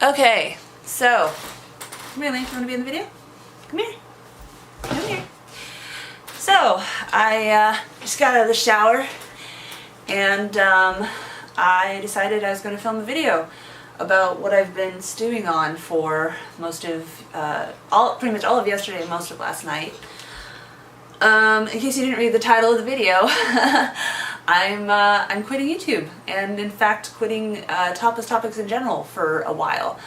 Okay, so, come here, Lane, you want to be in the video? Come here. Come here. So, I just got out of the shower and I decided I was going to film a video about what I've been stewing on for most of, pretty much all of yesterday and most of last night. In case you didn't read the title of the video, I'm quitting YouTube, and in fact quitting Topless Topics in general for a while.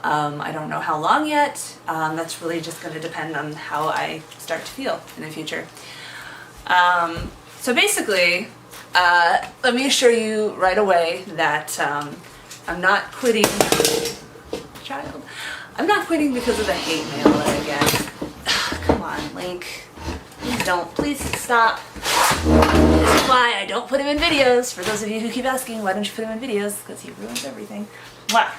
I don't know how long yet. That's really just going to depend on how I start to feel in the future. So basically, let me assure you right away that I'm not quitting. Child, I'm not quitting because of the hate mail that I get. Come on, Link. Please don't. Please stop. This is why I don't put him in videos. For those of you who keep asking, why don't you put him in videos? Because he ruins everything. Mwah.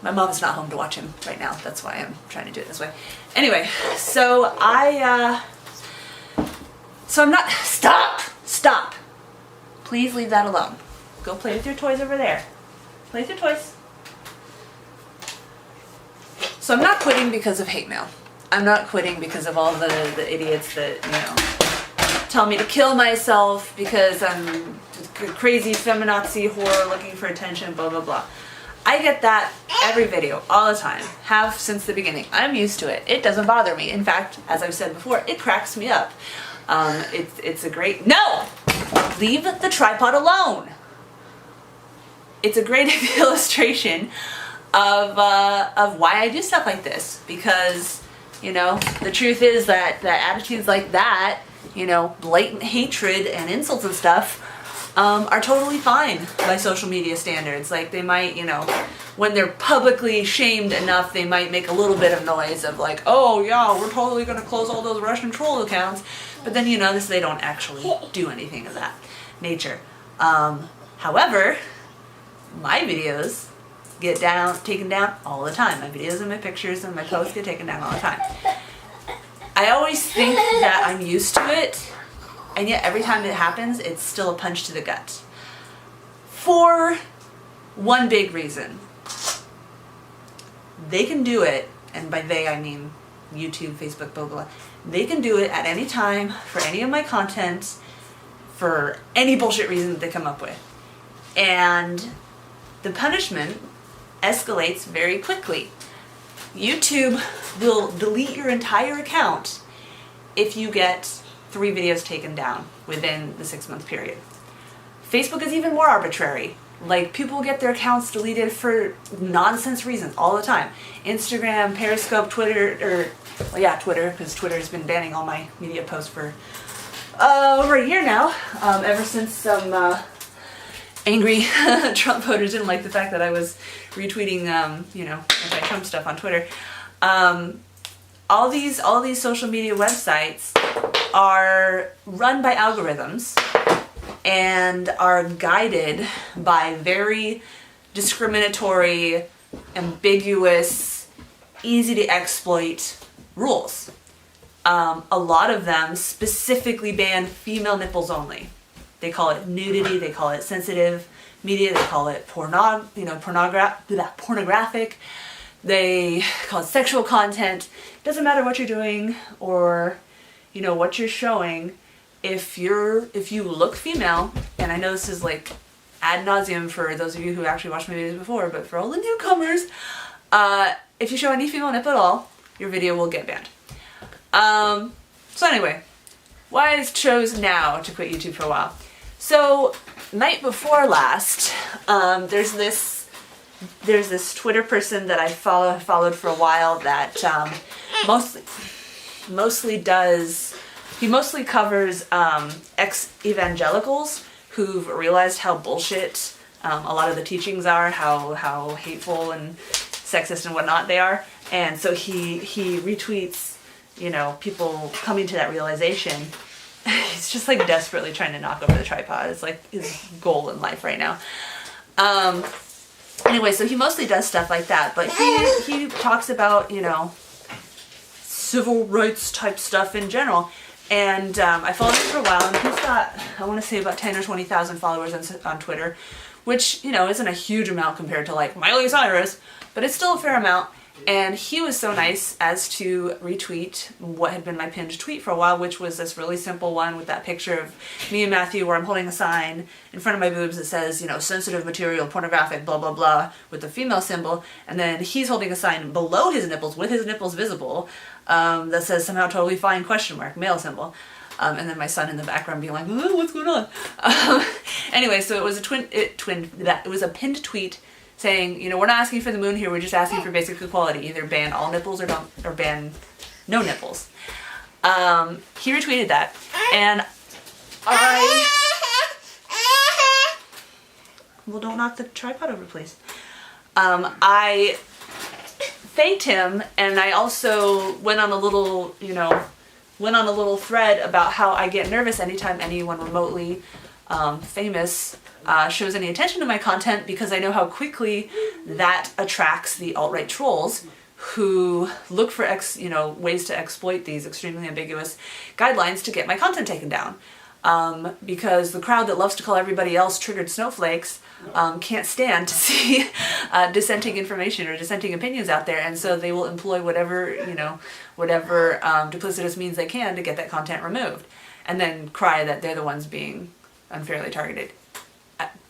My mom is not home to watch him right now. That's why I'm trying to do it this way. Anyway, so I'm not. Stop. Please leave that alone. Go play with your toys over there. Play with your toys. So I'm not quitting because of hate mail. I'm not quitting because of all the idiots that, you know, tell me to kill myself because I'm a crazy feminazi whore looking for attention, blah, blah, blah. I get that every video, all the time. Have since the beginning. I'm used to it. It doesn't bother me. In fact, as I've said before, it cracks me up. It's a great... No! Leave the tripod alone! It's a great illustration of why I do stuff like this. Because, you know, the truth is that attitudes like that, you know, blatant hatred and insults and stuff, are totally fine by social media standards. Like, they might, you know, when they're publicly shamed enough, they might make a little bit of noise of like, oh yeah, we're totally gonna close all those Russian troll accounts. But then you notice they don't actually do anything of that nature. However, my videos get taken down all the time. My videos and my pictures and my posts get taken down all the time. I always think that I'm used to it, and yet every time it happens, it's still a punch to the gut. For one big reason. They can do it, and by they I mean YouTube, Facebook, blah, blah, blah. They can do it at any time, for any of my content, for any bullshit reason that they come up with. And the punishment escalates very quickly. YouTube will delete your entire account if you get 3 videos taken down within the 6-month period. Facebook is even more arbitrary. Like, people get their accounts deleted for nonsense reasons all the time. Instagram, Periscope, Twitter, well, yeah, Twitter, because Twitter's been banning all my media posts for over a year now, ever since some angry Trump voters didn't like the fact that I was retweeting, you know, anti-Trump stuff on Twitter. All these social media websites are run by algorithms and are guided by very discriminatory, ambiguous, easy to exploit rules. A lot of them specifically ban female nipples only. They call it nudity, they call it sensitive media, they call it pornographic, they call it sexual content. It doesn't matter what you're doing or, you know, what you're showing. If you look female, and I know this is like ad nauseum for those of you who actually watched my videos before, but for all the newcomers, if you show any female nip at all, your video will get banned. So anyway, why I chose now to quit YouTube for a while. So, night before last, there's this Twitter person that I followed for a while that he mostly covers ex-evangelicals who've realized how bullshit a lot of the teachings are, how hateful and sexist and whatnot they are, and so he retweets, you know, people coming to that realization. He's just like desperately trying to knock over the tripod. It's like his goal in life right now. Anyway, so he mostly does stuff like that, but he talks about, you know, civil rights type stuff in general. And I followed him for a while, and he's got, I want to say, about 10 or 20,000 followers on Twitter, which, you know, isn't a huge amount compared to like Miley Cyrus, but it's still a fair amount. And he was so nice as to retweet what had been my pinned tweet for a while, which was this really simple one with that picture of me and Matthew where I'm holding a sign in front of my boobs that says, you know, sensitive material, pornographic, blah, blah, blah, with the female symbol. And then he's holding a sign below his nipples with his nipples visible that says somehow totally fine, question mark, male symbol. And then my son in the background being like, oh, what's going on? Anyway, so it was it was a pinned tweet saying, you know, we're not asking for the moon here, we're just asking for basic equality. Either ban all nipples or ban no nipples. He retweeted that, and well, don't knock the tripod over, please. I thanked him, and I also went on a little, thread about how I get nervous anytime anyone remotely famous shows any attention to my content, because I know how quickly that attracts the alt-right trolls who look for ways to exploit these extremely ambiguous guidelines to get my content taken down. Because the crowd that loves to call everybody else triggered snowflakes can't stand to see dissenting information or dissenting opinions out there, and so they will employ whatever duplicitous means they can to get that content removed, and then cry that they're the ones being unfairly targeted.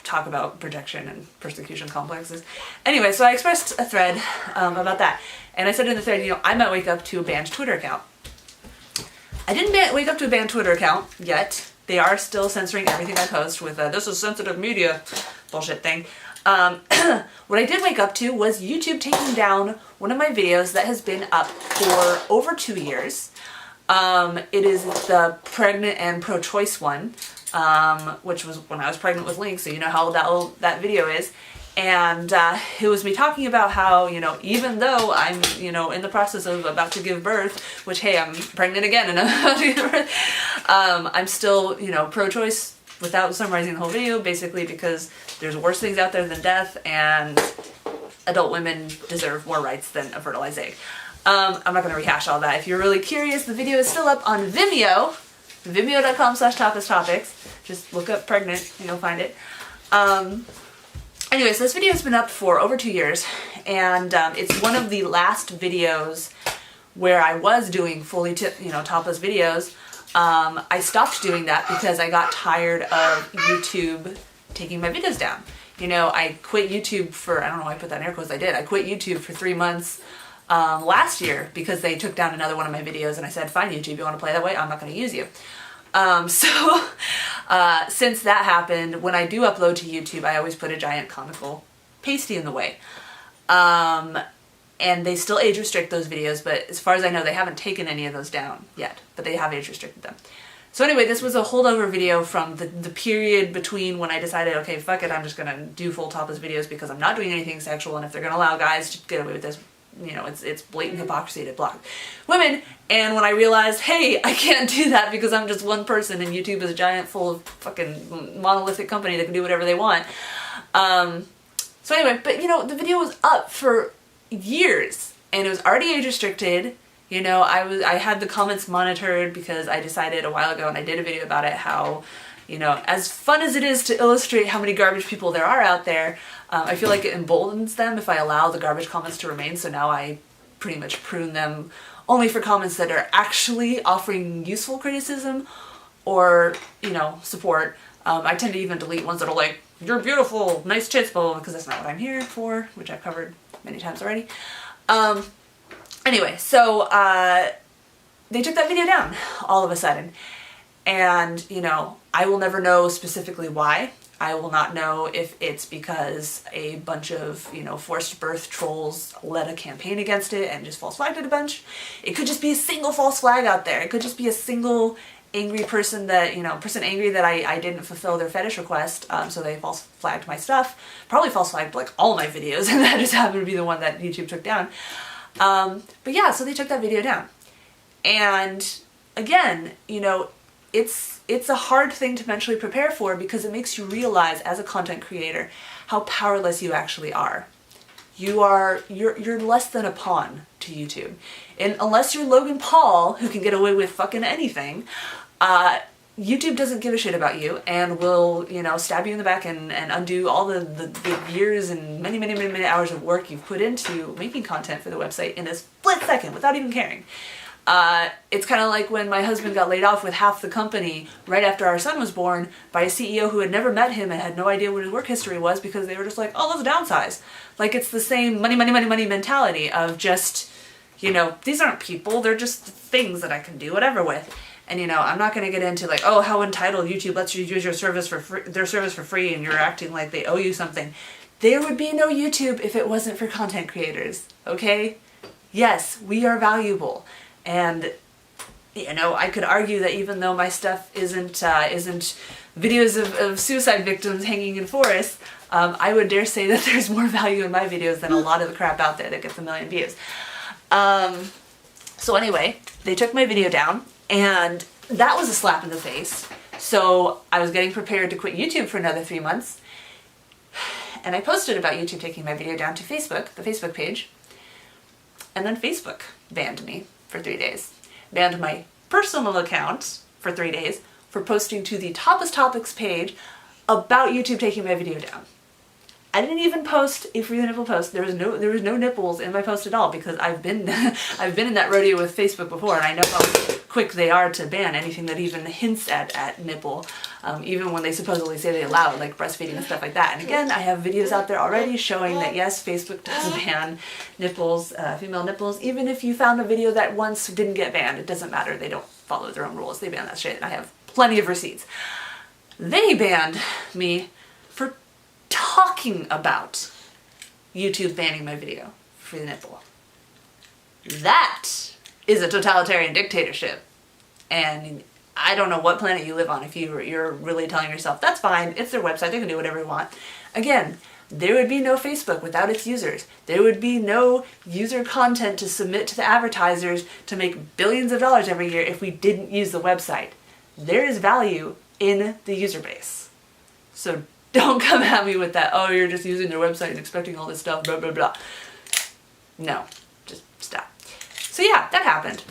Talk about projection and persecution complexes. Anyway, so I expressed a thread about that, and I said in the thread, I might wake up to a banned Twitter account. I didn't wake up to a banned Twitter account yet. They are still censoring everything I post with this is sensitive media bullshit thing. What I did wake up to was YouTube taking down one of my videos that has been up for over 2 years. It is the pregnant and pro-choice one. Which was when I was pregnant with Link, so you know how that video is. And it was me talking about how, even though I'm, in the process of about to give birth, which, hey, I'm pregnant again and I'm about to give birth, I'm still, pro-choice without summarizing the whole video, basically because there's worse things out there than death, and adult women deserve more rights than a fertilized egg. I'm not going to rehash all that. If you're really curious, the video is still up on Vimeo. Vimeo.com/Topless Topics. Just look up pregnant and you'll find it. Anyway, so this video has been up for over 2 years, and it's one of the last videos where I was doing fully topless videos. I stopped doing that because I got tired of YouTube taking my videos down. I quit YouTube for, I don't know why I put that in air quotes, I did. I quit YouTube for 3 months last year because they took down another one of my videos, and I said, fine, YouTube, you want to play that way? I'm not going to use you. Since that happened, when I do upload to YouTube, I always put a giant comical pasty in the way. And they still age restrict those videos, but as far as I know, they haven't taken any of those down yet, but they have age restricted them. So anyway, this was a holdover video from the period between when I decided, okay, fuck it, I'm just gonna do full topless videos because I'm not doing anything sexual, and if they're gonna allow guys to get away with this, it's blatant hypocrisy to block women. And when I realized, hey, I can't do that because I'm just one person and YouTube is a giant full of fucking monolithic company that can do whatever they want. So anyway, but the video was up for years and it was already age restricted. I had the comments monitored because I decided a while ago, and I did a video about it, how as fun as it is to illustrate how many garbage people there are out there, I feel like it emboldens them if I allow the garbage comments to remain, so now I pretty much prune them only for comments that are actually offering useful criticism or, support. I tend to even delete ones that are like, you're beautiful, nice tits, blah, blah, because that's not what I'm here for, which I've covered many times already. Anyway, so they took that video down all of a sudden. And, I will never know specifically why. I will not know if it's because a bunch of, forced birth trolls led a campaign against it and just false flagged it a bunch. It could just be a single false flag out there. It could just be a single angry person that, person angry that I didn't fulfill their fetish request, so they false flagged my stuff. Probably false flagged like all my videos, and that just happened to be the one that YouTube took down. But yeah, so they took that video down. And again, it's a hard thing to mentally prepare for because it makes you realize as a content creator how powerless you actually are. You're less than a pawn to YouTube. And unless you're Logan Paul, who can get away with fucking anything, YouTube doesn't give a shit about you and will, you know, stab you in the back and undo all the years and many hours of work you've put into making content for the website in a split second without even caring. It's kind of like when my husband got laid off with half the company right after our son was born by a CEO who had never met him and had no idea what his work history was, because they were just like, oh, let's downsize. Like, it's the same money mentality of just, you know, these aren't people, they're just things that I can do whatever with. And, you know, I'm not going to get into like, oh, how entitled YouTube lets you use your service for free, their service for free, and you're acting like they owe you something. There would be no YouTube if it wasn't for content creators, okay? Yes, we are valuable. And, you know, I could argue that even though my stuff isn't videos of suicide victims hanging in forests, I would dare say that there's more value in my videos than a lot of the crap out there that gets a million views. So anyway, they took my video down, and that was a slap in the face. So I was getting prepared to quit YouTube for another 3 months, and I posted about YouTube taking my video down to Facebook, the Facebook page, and then Facebook banned me for 3 days. Banned my personal account for 3 days for posting to the Topless Topics page about YouTube taking my video down. I didn't even post a free the nipple post. There was no nipples in my post at all, because I've been in that rodeo with Facebook before, and I know how quick they are to ban anything that even hints at nipple, even when they supposedly say they allow it, like breastfeeding and stuff like that. And again, I have videos out there already showing that yes, Facebook does ban nipples, female nipples. Even if you found a video that once didn't get banned, it doesn't matter. They don't follow their own rules. They ban that shit, and I have plenty of receipts. They banned me for talking about YouTube banning my video for the nipple. That is a totalitarian dictatorship. And I don't know what planet you live on if you're really telling yourself, that's fine, it's their website, they can do whatever they want. Again, there would be no Facebook without its users. There would be no user content to submit to the advertisers to make billions of dollars every year if we didn't use the website. There is value in the user base. So don't come at me with that, oh, you're just using their website and expecting all this stuff, blah, blah, blah. No, just stop. So yeah, that happened.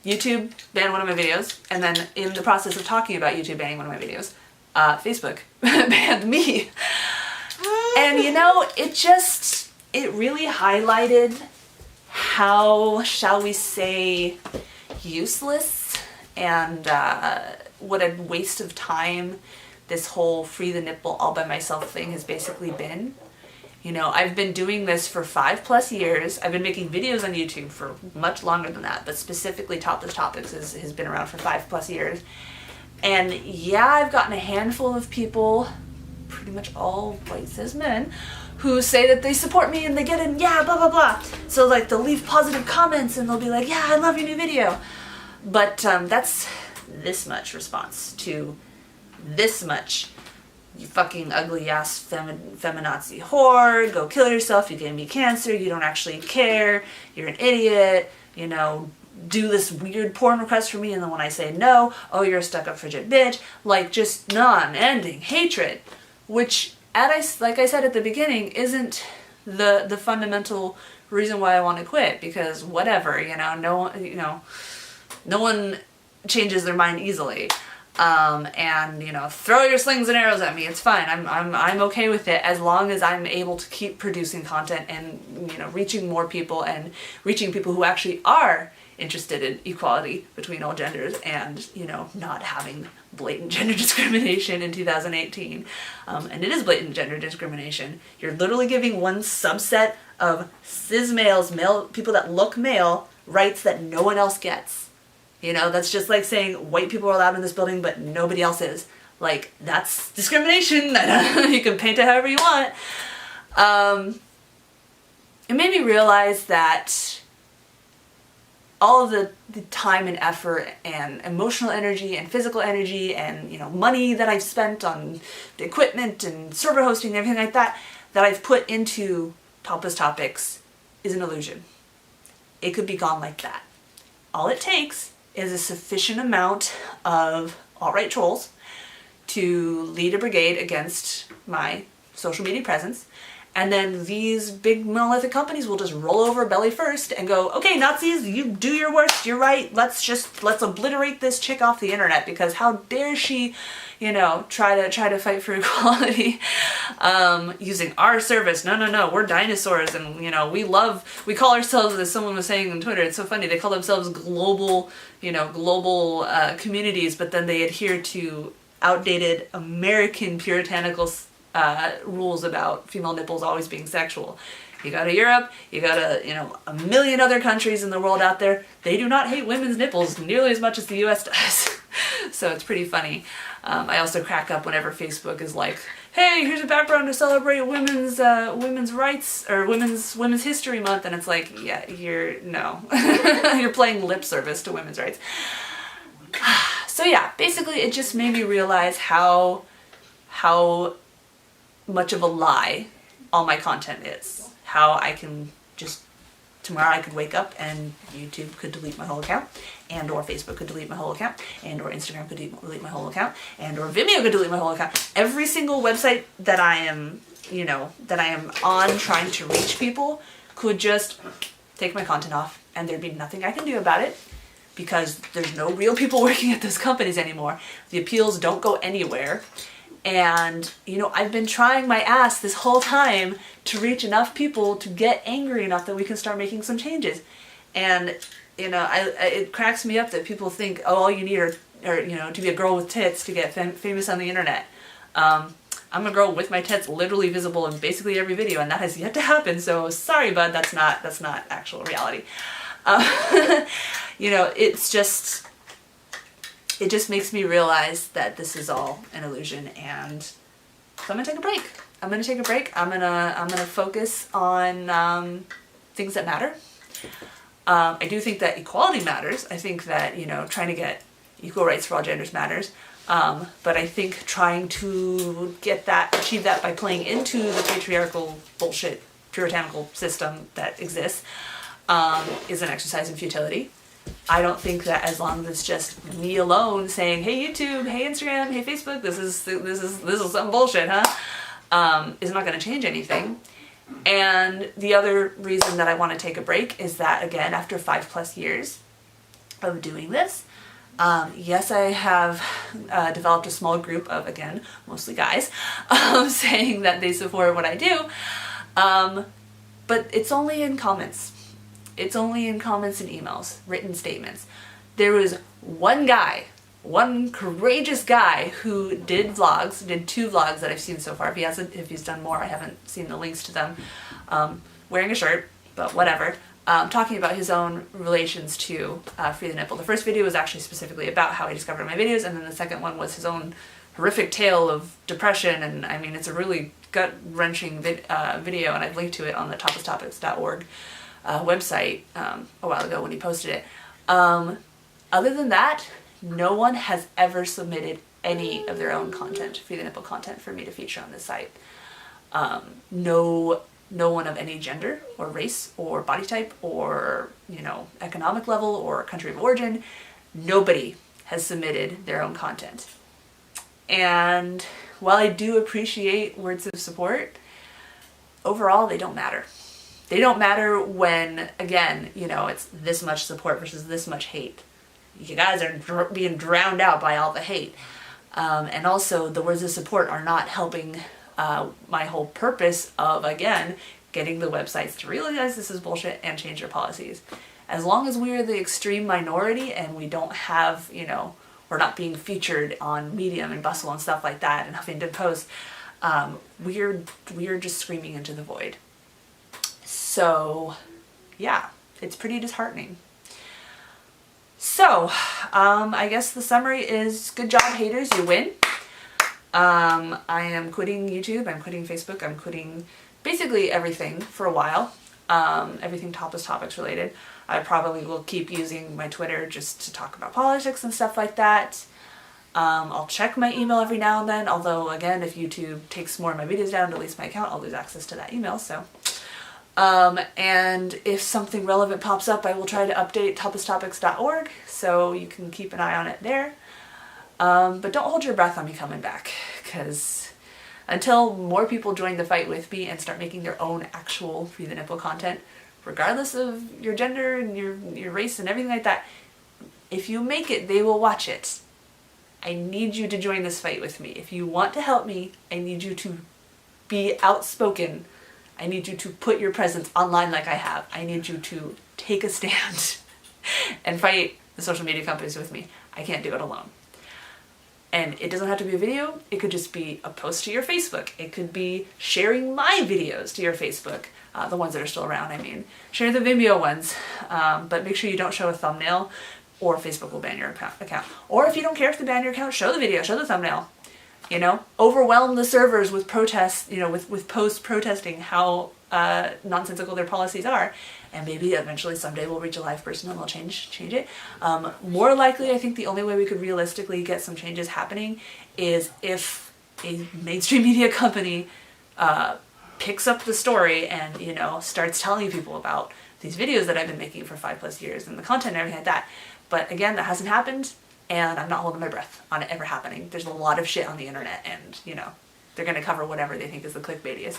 YouTube banned one of my videos, and then in the process of talking about YouTube banning one of my videos, Facebook banned me. And you know, it really highlighted how, shall we say, useless and what a waste of time this whole free the nipple all by myself thing has basically been. You know, I've been doing this for 5+ years. I've been making videos on YouTube for much longer than that, but specifically Topless Topics has been around for 5+ years. And yeah, I've gotten a handful of people, pretty much all white cis men, who say that they support me and they get in, yeah, blah, blah, blah. So like they'll leave positive comments and they'll be like, yeah, I love your new video. But that's this much response to this much. You fucking ugly ass feminazi whore, go kill yourself, you gave me cancer, you don't actually care, you're an idiot, you know, do this weird porn request for me, and then when I say no, oh, you're a stuck-up frigid bitch. Like, just non-ending hatred, which, like I said at the beginning, isn't the fundamental reason why I want to quit, because whatever, you know, no one changes their mind easily. And you know, throw your slings and arrows at me, it's fine. I'm okay with it as long as I'm able to keep producing content and, you know, reaching more people and reaching people who actually are interested in equality between all genders and, you know, not having blatant gender discrimination in 2018. And it is blatant gender discrimination. You're literally giving one subset of cis males, people that look male, rights that no one else gets. You know, that's just like saying white people are allowed in this building, but nobody else is. Like, that's discrimination. You can paint it however you want. It made me realize that all of the time and effort and emotional energy and physical energy and, you know, money that I've spent on the equipment and server hosting and everything like that, that I've put into Topless Topics is an illusion. It could be gone like that. All it takes is a sufficient amount of alt-right trolls to lead a brigade against my social media presence, And then these big monolithic companies will just roll over belly first and go, okay, Nazis, you do your worst, you're right, let's obliterate this chick off the internet, because how dare she, you know, try to fight for equality using our service. No, we're dinosaurs, and you know, we call ourselves, as someone was saying on Twitter, it's so funny, they call themselves global communities, but then they adhere to outdated American puritanical rules about female nipples always being sexual. You go to Europe, you go to, a million other countries in the world out there, they do not hate women's nipples nearly as much as the US does. So it's pretty funny. I also crack up whenever Facebook is like, hey, here's a background to celebrate women's rights, or women's history month, and it's like, yeah, you're playing lip service to women's rights. So yeah, basically it just made me realize how much of a lie all my content is. How I can just, tomorrow I could wake up and YouTube could delete my whole account, and or Facebook could delete my whole account, and or Instagram could delete my whole account, and or Vimeo could delete my whole account. Every single website that I am on trying to reach people could just take my content off, and there'd be nothing I can do about it, because there's no real people working at those companies anymore. The appeals don't go anywhere. And, I've been trying my ass this whole time to reach enough people to get angry enough that we can start making some changes. And, it cracks me up that people think, oh, all you need are to be a girl with tits to get famous on the internet. I'm a girl with my tits literally visible in basically every video, and that has yet to happen. So sorry, bud, that's not actual reality. It just makes me realize that this is all an illusion, and so I'm gonna take a break. I'm gonna focus on things that matter. I do think that equality matters. I think that, trying to get equal rights for all genders matters. But I think trying to achieve that by playing into the patriarchal bullshit puritanical system that exists is an exercise in futility. I don't think that as long as it's just me alone saying, hey YouTube, hey Instagram, hey Facebook, this is some bullshit, huh? Is not going to change anything. And the other reason that I want to take a break is that, again, after 5+ years of doing this, yes, I have developed a small group of, again, mostly guys, saying that they support what I do, but it's only in comments. It's only in comments and emails, written statements. There was one courageous guy who did 2 vlogs that I've seen so far. If he's done more, I haven't seen the links to them. Wearing a shirt, but whatever. Talking about his own relations to Free the Nipple. The first video was actually specifically about how he discovered my videos, and then the second one was his own horrific tale of depression, and I mean, it's a really gut-wrenching video, and I've linked to it on the toplesstopics.org website a while ago when he posted it. Other than that, no one has ever submitted any of their own content, Free the Nipple content, for me to feature on this site. No one of any gender or race or body type or, economic level or country of origin, nobody has submitted their own content. And while I do appreciate words of support, overall they don't matter. They don't matter when, again, it's this much support versus this much hate. You guys are being drowned out by all the hate. And also, the words of support are not helping my whole purpose of, again, getting the websites to realize this is bullshit and change their policies. As long as we are the extreme minority and we don't have, we're not being featured on Medium and Bustle and stuff like that and Huffington Post, we're just screaming into the void. So, yeah, it's pretty disheartening. So, I guess the summary is, good job, haters, you win. I am quitting YouTube, I'm quitting Facebook, I'm quitting basically everything for a while. Everything Topless Topics related. I probably will keep using my Twitter just to talk about politics and stuff like that. I'll check my email every now and then, although, again, if YouTube takes more of my videos down, deletes my account, I'll lose access to that email, so... and if something relevant pops up, I will try to update toplesstopics.org, so you can keep an eye on it there. But don't hold your breath on me coming back, because until more people join the fight with me and start making their own actual Free the Nipple content, regardless of your gender and your race and everything like that. If you make it, they will watch it. I need you to join this fight with me. If you want to help me, I need you to be outspoken. I need you to put your presence online like I have. I need you to take a stand and fight the social media companies with me. I can't do it alone. And it doesn't have to be a video. It could just be a post to your Facebook. It could be sharing my videos to your Facebook. The ones that are still around, I mean. Share the Vimeo ones, but make sure you don't show a thumbnail or Facebook will ban your account. Or if you don't care if they ban your account, show the video, show the thumbnail. You know, overwhelm the servers with protests, you know, with posts protesting how nonsensical their policies are. And maybe eventually someday we'll reach a live person and we'll change it. More likely, I think the only way we could realistically get some changes happening is if a mainstream media company picks up the story and, you know, starts telling people about these videos that I've been making for 5+ years and the content and everything like that. But again, that hasn't happened, and I'm not holding my breath on it ever happening. There's a lot of shit on the internet, and, you know, they're going to cover whatever they think is the clickbaitiest.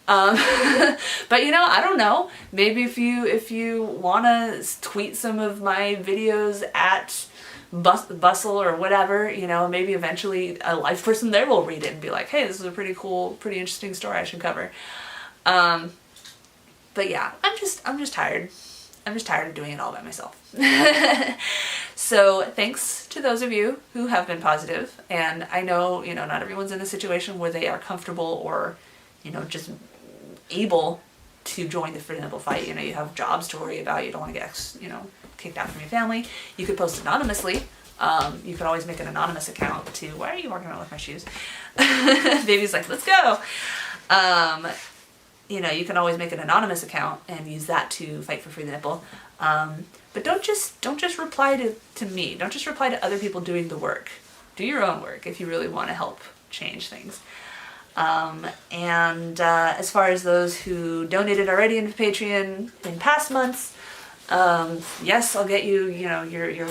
But, you know, I don't know. Maybe if you want to tweet some of my videos at Bustle or whatever, you know, maybe eventually a live person there will read it and be like, hey, this is a pretty cool, pretty interesting story I should cover. But yeah, I'm just tired. I'm just tired of doing it all by myself. So thanks to those of you who have been positive. And I know, you know, not everyone's in a situation where they are comfortable or, you know, just able to join the Free the Nipple fight. You know, you have jobs to worry about. You don't want to get, you know, kicked out from your family. You could post anonymously. You could always make an anonymous account to, why are you walking around with my shoes? Baby's like, let's go. You know, you can always make an anonymous account and use that to fight for Free the Nipple. But don't just reply to me. Don't just reply to other people doing the work. Do your own work if you really want to help change things. As far as those who donated already into Patreon in past months, yes, I'll get you, you know, your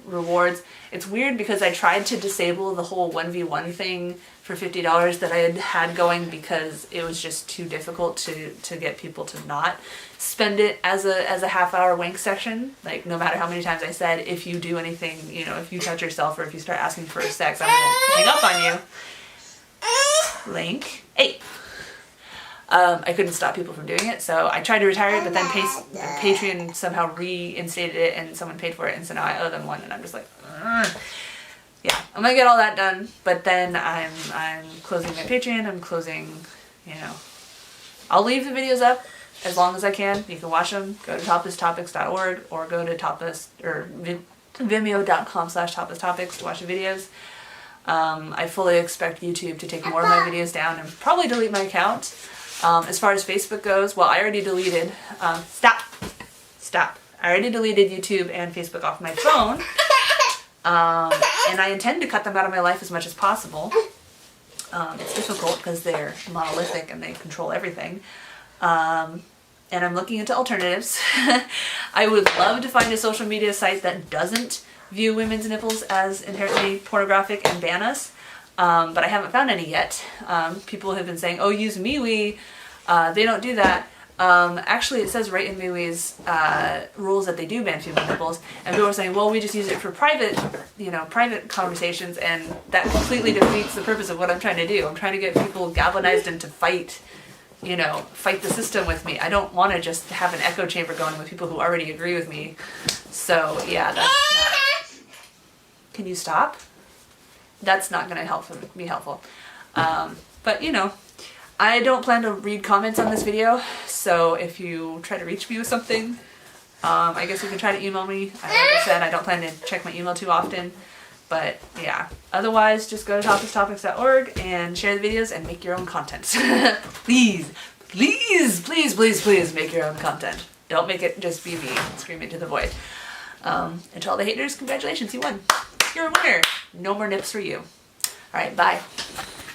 rewards. It's weird because I tried to disable the whole 1v1 thing for $50 that I had going because it was just too difficult to get people to not spend it as a half-hour wank session. Like, no matter how many times I said, if you do anything, you know, if you touch yourself or if you start asking for sex, I'm gonna hang up on you. Link. Hey! I couldn't stop people from doing it, so I tried to retire it, but then Patreon somehow reinstated it and someone paid for it, and so now I owe them one, and I'm just like, ugh. Yeah, I'm gonna get all that done, but then I'm closing my Patreon, I'm closing, you know, I'll leave the videos up as long as I can. You can watch them, go to toplesstopics.org or go to vimeo.com/toplesstopics to watch the videos. I fully expect YouTube to take more of my videos down and probably delete my account. As far as Facebook goes, well, I already deleted, stop. I already deleted YouTube and Facebook off my phone. And I intend to cut them out of my life as much as possible. It's difficult because they're monolithic and they control everything. And I'm looking into alternatives. I would love to find a social media site that doesn't view women's nipples as inherently pornographic and ban us. But I haven't found any yet. People have been saying, oh, use MeWe. They don't do that. Actually, it says right in MeWe's rules that they do ban female nipples, and people are saying, well, we just use it for private, you know, private conversations, and that completely defeats the purpose of what I'm trying to do. I'm trying to get people galvanized into fight, you know, fight the system with me. I don't want to just have an echo chamber going with people who already agree with me. So, yeah, that's not... Can you stop? That's not going to be helpful. But, you know, I don't plan to read comments on this video, so if you try to reach me with something, I guess you can try to email me. Like I said, I don't plan to check my email too often, but yeah. Otherwise, just go to toplesstopics.org and share the videos and make your own content. Please, please, please, please, please make your own content. Don't make it just be me screaming to the void. And to all the haters, congratulations, you won. You're a winner. No more nips for you. Alright, bye.